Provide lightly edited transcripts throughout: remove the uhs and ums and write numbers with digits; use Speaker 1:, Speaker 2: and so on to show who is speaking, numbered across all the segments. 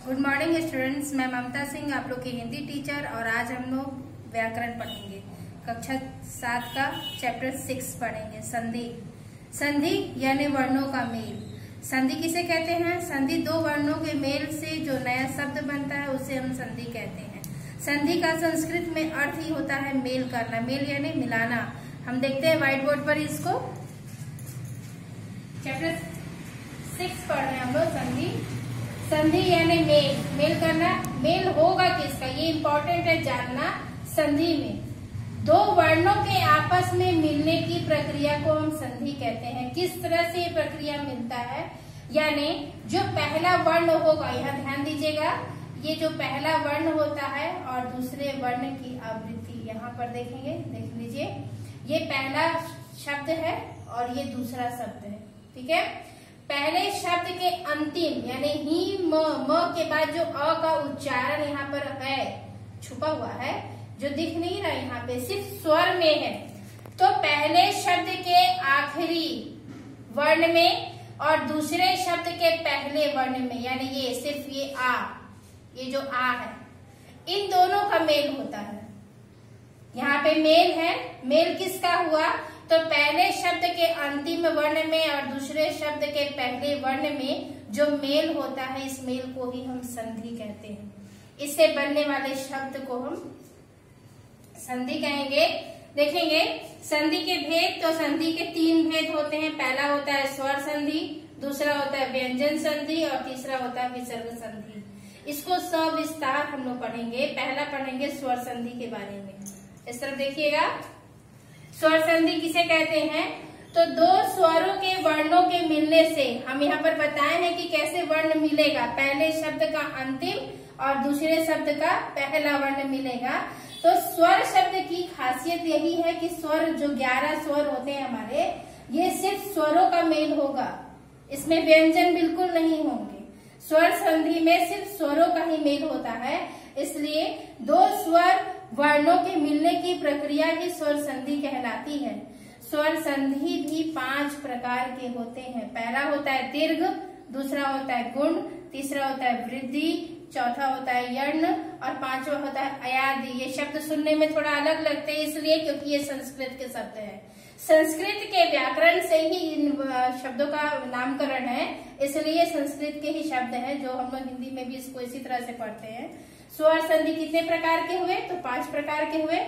Speaker 1: Good morning students, मैं ममता सिंह आप लोग की हिंदी टीचर। और आज हम लोग व्याकरण पढ़ेंगे। कक्षा 7 का चैप्टर 6 पढ़ेंगे। संधि। संधि यानी वर्णों का मेल। संधि किसे कहते हैं? संधि दो वर्णों के मेल से जो नया शब्द बनता है उसे हम संधि कहते हैं। संधि का संस्कृत में अर्थ ही होता है मेल करना। मेल यानी मिलाना। हम देखते हैं व्हाइट बोर्ड पर इसको। चैप्टर 6 पढ़ रहे हैं हम लोग। संधि। संधि यानी मेल। मेल करना। मेल होगा किसका, ये इंपॉर्टेंट है जानना। संधि में दो वर्णों के आपस में मिलने की प्रक्रिया को हम संधि कहते हैं। किस तरह से ये प्रक्रिया मिलता है, यानी जो पहला वर्ण होगा, यहाँ ध्यान दीजिएगा, ये जो पहला वर्ण होता है और दूसरे वर्ण की आवृत्ति, यहाँ पर देखेंगे, देख लीजिए, ये पहला शब्द है और ये दूसरा शब्द है। ठीक है। पहले शब्द के अंतिम यानी ही म के बाद जो अ का उच्चारण यहाँ पर है, छुपा हुआ है, जो दिख नहीं रहा यहाँ पे, सिर्फ स्वर में है। तो पहले शब्द के आखिरी वर्ण में और दूसरे शब्द के पहले वर्ण में, यानी ये सिर्फ ये जो आ है, इन दोनों का मेल होता है। यहाँ पे मेल है। मेल किसका हुआ? तो पहले शब्द के अंतिम वर्ण में और दूसरे शब्द के पहले वर्ण में जो मेल होता है, इस मेल को ही हम संधि कहते हैं। इससे बनने वाले शब्द को हम संधि कहेंगे। देखेंगे संधि के भेद। तो संधि के 3 भेद होते हैं। पहला होता है स्वर संधि, दूसरा होता है व्यंजन संधि और तीसरा होता है विसर्ग संधि। इसको सविस्तार हम लोग पढ़ेंगे। पहला पढ़ेंगे स्वर संधि के बारे में। इस तरफ देखिएगा। स्वर संधि किसे कहते हैं? तो दो स्वरों के वर्णों के मिलने से, हम यहाँ पर बताए हैं कि कैसे वर्ण मिलेगा। पहले शब्द का अंतिम और दूसरे शब्द का पहला वर्ण मिलेगा। तो स्वर शब्द की खासियत यही है कि स्वर, जो 11 स्वर होते हैं हमारे, ये सिर्फ स्वरों का मेल होगा। इसमें व्यंजन बिल्कुल नहीं होंगे। स्वर संधि में सिर्फ स्वरों का ही मेल होता है। इसलिए दो स्वर वर्णों के मिलने की प्रक्रिया ही स्वर संधि कहलाती है। स्वर संधि भी 5 प्रकार के होते हैं। पहला होता है दीर्घ, दूसरा होता है गुण, तीसरा होता है वृद्धि, चौथा होता है यर्ण और पांचवा होता है अयादि। ये शब्द सुनने में थोड़ा अलग लगते हैं, इसलिए क्योंकि ये संस्कृत के शब्द हैं। संस्कृत के व्याकरण से ही इन शब्दों का नामकरण है, इसलिए संस्कृत के ही शब्द हैं, जो हम लोग हिंदी में भी इसको इसी तरह से पढ़ते हैं। स्वर संधि कितने प्रकार के हुए? तो 5 प्रकार के हुए।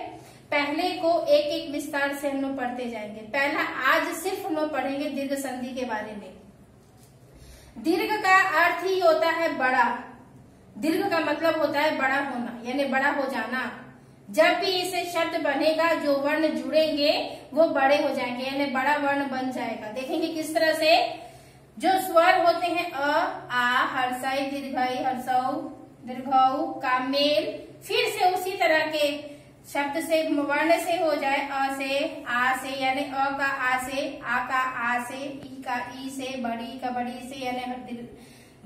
Speaker 1: पहले को एक एक विस्तार से हम लोग पढ़ते जाएंगे। पहला आज सिर्फ हम लोग पढ़ेंगे दीर्घ संधि के बारे में। दीर्घ का अर्थ ही होता है बड़ा। दीर्घ का मतलब होता है बड़ा होना, यानी बड़ा हो जाना। जब भी इसे शब्द बनेगा, जो वर्ण जुड़ेंगे वो बड़े हो जाएंगे, यानी बड़ा वर्ण बन जाएगा। देखेंगे किस तरह से। जो स्वर होते हैं अ, आ, हर्षई, दीर्घई, हर्षौ, दीर्घौ का मेल फिर से उसी तरह के शब्द से, वर्ण से हो जाए। अ से, आ से, यानी अ का आ से, आ का आ से, ई का ई से, बड़ी का बड़ी से, यानी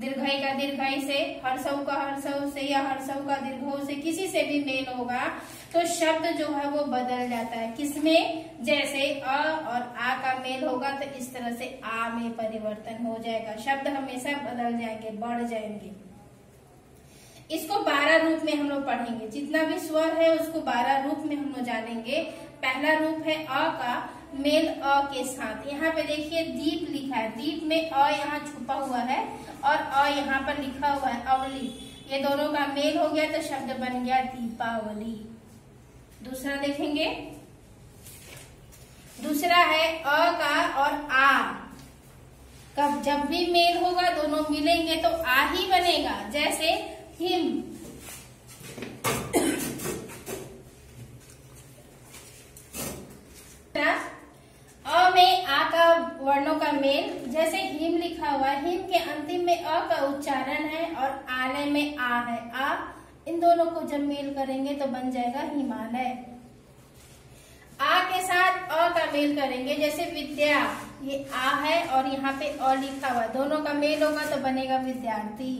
Speaker 1: दीर्घई का दीर्घई से, हर्षौ का हर्षौ से या हर्षौ का दीर्घौ से, किसी से भी मेल होगा तो शब्द जो है वो बदल जाता है। किसमें? जैसे अ और आ का मेल होगा तो इस तरह से आ में परिवर्तन हो जाएगा। शब्द हमेशा बदल जाएंगे, बढ़ जाएंगे। इसको 12 रूप में हम लोग पढ़ेंगे। जितना भी स्वर है उसको 12 रूप में हम लोग जानेंगे। पहला रूप है अ का मेल अ के साथ। यहाँ पे देखिए दीप लिखा है। दीप में अ यहाँ छुपा हुआ है और अ यहाँ पर लिखा हुआ है अवली। ये दोनों का मेल हो गया तो शब्द बन गया दीपावली। दूसरा देखेंगे। दूसरा है अ का और आ का जब भी मेल होगा, दोनों मिलेंगे तो आ ही बनेगा। जैसे हिम, अ में आ का वर्णों का मेल, जैसे हिम लिखा हुआ है, हिम के अंतिम में अ का उच्चारण है और आलय में आ है। आ, इन दोनों को जब मेल करेंगे तो बन जाएगा हिमालय। आ के साथ अ का मेल करेंगे, जैसे विद्या, ये आ है और यहाँ पे अ लिखा हुआ है, दोनों का मेल होगा तो बनेगा विद्यार्थी।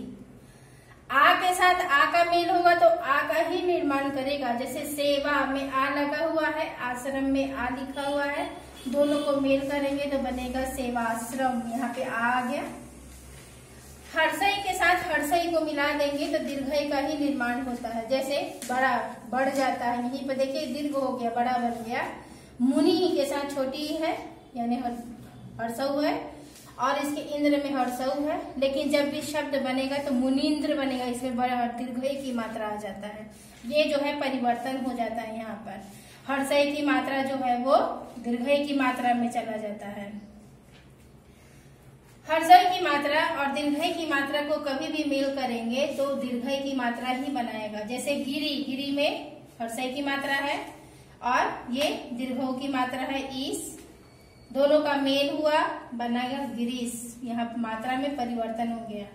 Speaker 1: आ के साथ आ का मेल होगा तो आ का ही निर्माण करेगा। जैसे सेवा में आ लगा हुआ है, आश्रम में आ लिखा हुआ है, दोनों को मेल करेंगे तो बनेगा सेवाश्रम। यहाँ पे आ गया। हर्षई के साथ हर्षई को मिला देंगे तो दीर्घई का ही निर्माण होता है। जैसे बड़ा बढ़ जाता है, यहीं पे देखिए दीर्घ हो गया, बड़ा बन गया। मुनि के साथ छोटी है यानी हर्षऊ है, और इसके इंद्र में हर्षऊ है। लेकिन जब भी शब्द बनेगा तो मुनीन्द्र बनेगा, इसमें बड़ा दीर्घई की मात्रा आ जाता है। ये जो है परिवर्तन हो जाता है। यहाँ पर हर्षई की मात्रा जो है वो दीर्घई की मात्रा में चला जाता है। हर्षई की मात्रा और दीर्घई की मात्रा को कभी भी मेल करेंगे तो दीर्घई की मात्रा ही बनाएगा। जैसे गिरी, गिरी में हर्षई की मात्रा है और ये दीर्घऊ की मात्रा है ईस, दोनों का मेल हुआ बनेगा गिरीश। यहाँ मात्रा में परिवर्तन हो गया।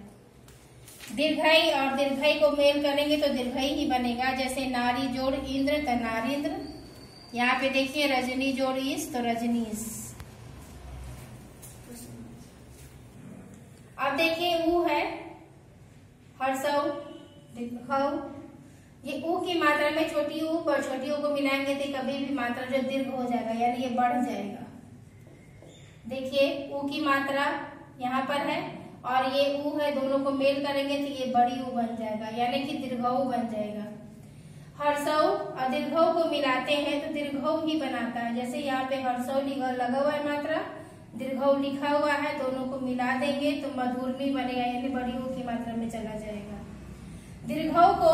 Speaker 1: दीर्घई और दीर्घई को मेल करेंगे तो दीर्घई ही बनेगा। जैसे नारी जोड़ इंद्र तो नारिंद्र, यहाँ पे देखिए रजनी जोड़ ईस तो रजनीश। अब देखिए ऊ है हर्षऊ दीर्घऊ, ये ऊ की मात्रा में छोटी ऊ और छोटी ऊ को मिलाएंगे तो कभी भी मात्रा जो दीर्घ हो जाएगा यानी ये बढ़ जाएगा। देखिए ऊ की मात्रा यहाँ पर है और ये ऊ है, दोनों को मेल करेंगे तो ये बड़ी ऊ बन जाएगा यानी कि दीर्घऊ बन जाएगा। हर्षऊ और दीर्घऊ को मिलाते हैं तो दीर्घऊ ही बनाता है। जैसे यहाँ पे हर्षऊ लगा हुआ है मात्रा, दीर्घऊ लिखा हुआ है, दोनों को मिला देंगे तो मधुर्मी बनेगा यानी बड़ी ऊ की मात्रा में चला जाएगा। दीर्घऊ को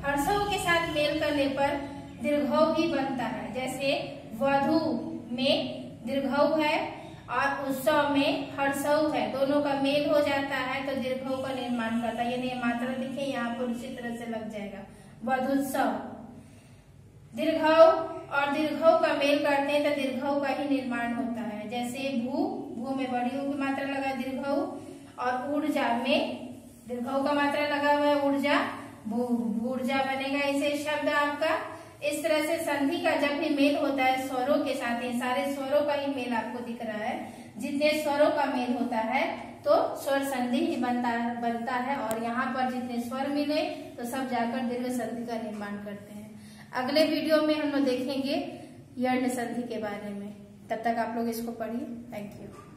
Speaker 1: हर्षऊ के साथ मेल करने पर दीर्घऊ ही बनता है। जैसे वधु में दीर्घऊ है और उत्सव में हर्षऊ है, दोनों का मेल हो जाता है तो दीर्घऊ का निर्माण करता है। यानी मात्रा लिखे यहाँ पर उसी तरह से लग जाएगा वधुत्सव। दीर्घऊ और दीर्घऊ का मेल करते हैं तो दीर्घऊ का ही निर्माण होता है। जैसे भू, भू में बड़ी ऊ की मात्रा लगा दीर्घऊ, और ऊर्जा में दीर्घऊ का मात्रा लगा हुआ है ऊर्जा, ऊर्जा बनेगा ऐसे शब्द आपका। इस तरह से संधि का जब भी मेल होता है स्वरों के साथ, ये सारे स्वरों का ही मेल आपको दिख रहा है। जितने स्वरों का मेल होता है तो स्वर संधि ही बनता है और यहाँ पर जितने स्वर मिले तो सब जाकर दीर्घ संधि का निर्माण करते हैं। अगले वीडियो में हम लोग देखेंगे यर्ण संधि के बारे में। तब तक आप लोग इसको पढ़िए। Thank you.